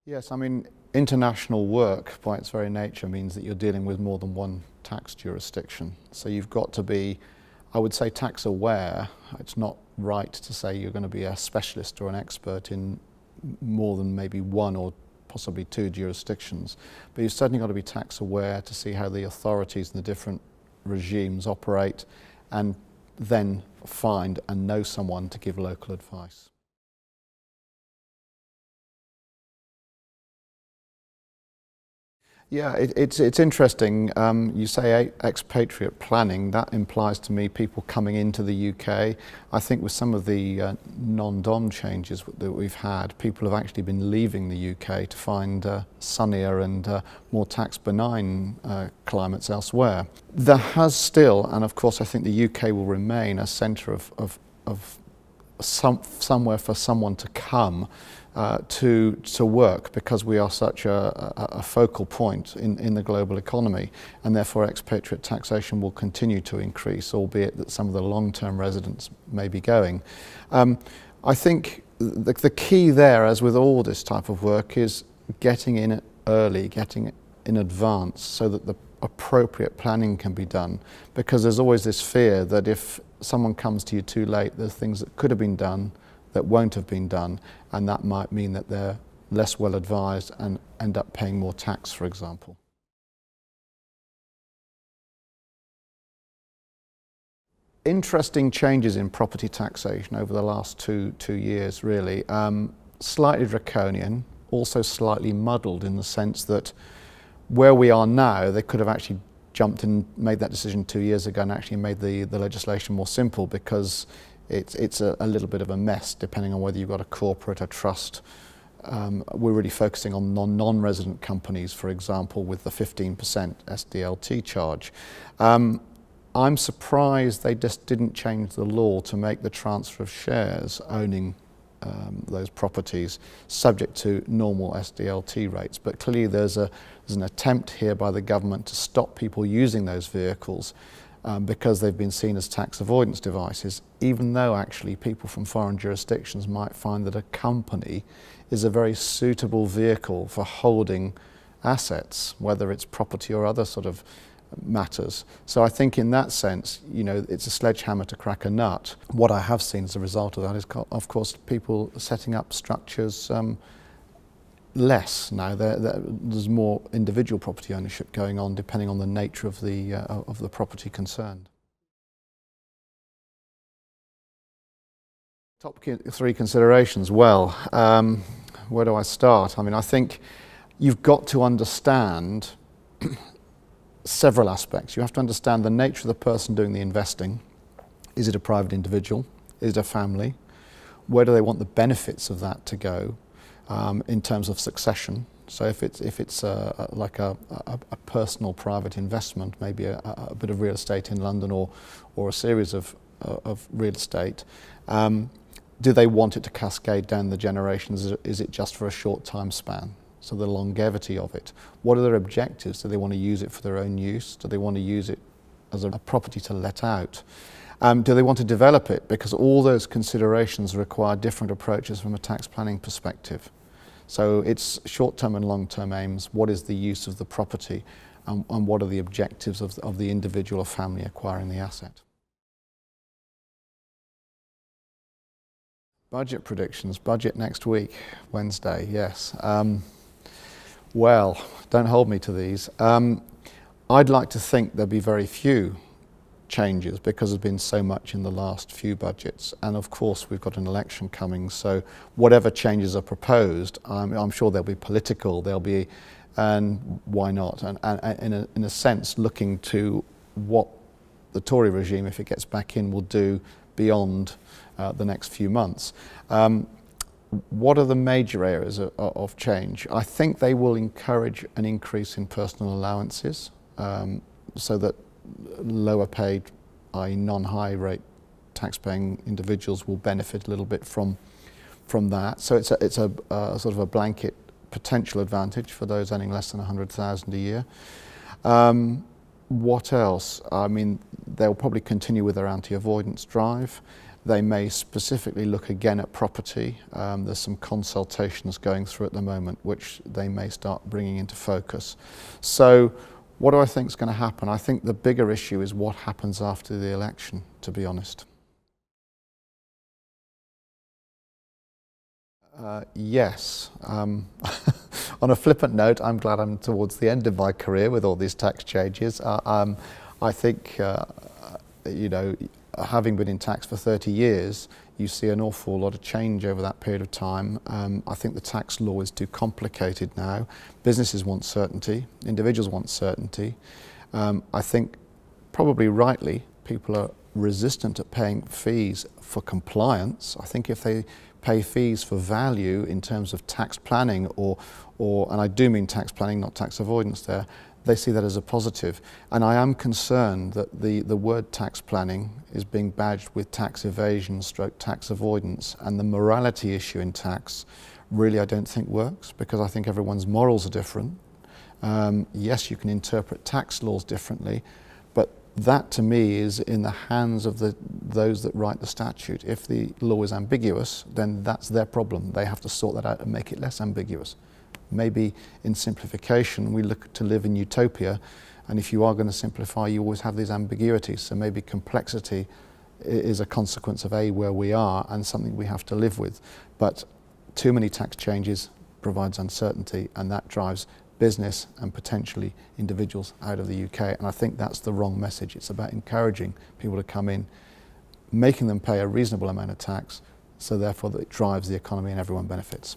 Yes, I mean, international work by its very nature means that you're dealing with more than one tax jurisdiction. So you've got to be, I would say, tax aware. It's not right to say you're going to be a specialist or an expert in more than maybe one or possibly two jurisdictions. But you've certainly got to be tax aware to see how the authorities and the different regimes operate, and then find and know someone to give local advice. Yeah, it's interesting. You say expatriate planning. That implies to me people coming into the UK. I think with some of the non-dom changes that we've had, people have actually been leaving the UK to find sunnier and more tax benign climates elsewhere. There has still, and of course I think the UK will remain a centre of somewhere for someone to come to work, because we are such a focal point in the global economy, and therefore expatriate taxation will continue to increase, albeit that some of the long-term residents may be going. I think the key there, as with all this type of work, is getting in it early, getting it in advance, so that the appropriate planning can be done, because there's always this fear that if someone comes to you too late, there's things that could have been done that won't have been done, and that might mean that they're less well advised and end up paying more tax, for example. Interesting changes in property taxation over the last two years, really. Slightly draconian, also slightly muddled in the sense that where we are now, they could have actually jumped and made that decision 2 years ago and actually made the legislation more simple, because it's a little bit of a mess depending on whether you've got a corporate, a trust. We're really focusing on non-resident companies, for example, with the 15% SDLT charge. I'm surprised they just didn't change the law to make the transfer of shares owning those properties subject to normal SDLT rates. But clearly there's an attempt here by the government to stop people using those vehicles because they've been seen as tax avoidance devices, even though actually people from foreign jurisdictions might find that a company is a very suitable vehicle for holding assets, whether it's property or other sort of matters. So I think in that sense, you know, it's a sledgehammer to crack a nut. What I have seen as a result of that is, of course, people setting up structures less now. There's more individual property ownership going on, depending on the nature of the property concerned. Top three considerations. Well, where do I start? I mean, I think you've got to understand several aspects. You have to understand the nature of the person doing the investing. Is it a private individual? Is it a family? Where do they want the benefits of that to go in terms of succession? So if it's like a personal private investment, maybe a bit of real estate in London or a series of real estate, do they want it to cascade down the generations? Is it just for a short time span? So the longevity of it. What are their objectives? Do they want to use it for their own use? Do they want to use it as a property to let out? Do they want to develop it? Because all those considerations require different approaches from a tax planning perspective. So it's short-term and long-term aims. What is the use of the property? And what are the objectives of the individual or family acquiring the asset? Budget predictions. Budget next week, Wednesday, yes. Well, don't hold me to these. I'd like to think there'll be very few changes because there's been so much in the last few budgets, and of course we've got an election coming, so whatever changes are proposed, I'm sure they'll be political, they'll be, and why not, and in a sense looking to what the Tory regime, if it gets back in, will do beyond the next few months. What are the major areas of change? I think they will encourage an increase in personal allowances, so that lower paid, i.e. non-high rate tax-paying individuals will benefit a little bit from that. So it's a sort of a blanket potential advantage for those earning less than 100,000 a year. What else? I mean, they'll probably continue with their anti-avoidance drive. They may specifically look again at property. There's some consultations going through at the moment which they may start bringing into focus. So what do I think is going to happen? I think the bigger issue is what happens after the election, to be honest. Yes. On a flippant note, I'm glad I'm towards the end of my career with all these tax changes. I think, you know, having been in tax for 30 years, you see an awful lot of change over that period of time. I think the tax law is too complicated now. Businesses want certainty, individuals want certainty. I think, probably rightly, people are resistant at paying fees for compliance. I think if they pay fees for value in terms of tax planning and I do mean tax planning, not tax avoidance there, they see that as a positive. And I am concerned that the word tax planning is being badged with tax evasion stroke tax avoidance, and the morality issue in tax really I don't think works, because I think everyone's morals are different. Yes, you can interpret tax laws differently, but that to me is in the hands of those that write the statute. If the law is ambiguous, then that's their problem. They have to sort that out and make it less ambiguous. Maybe in simplification we look to live in utopia, and if you are going to simplify you always have these ambiguities, so maybe complexity is a consequence of where we are and something we have to live with. But too many tax changes provides uncertainty, and that drives business and potentially individuals out of the UK, and I think that's the wrong message. It's about encouraging people to come in, making them pay a reasonable amount of tax, so therefore that it drives the economy and everyone benefits.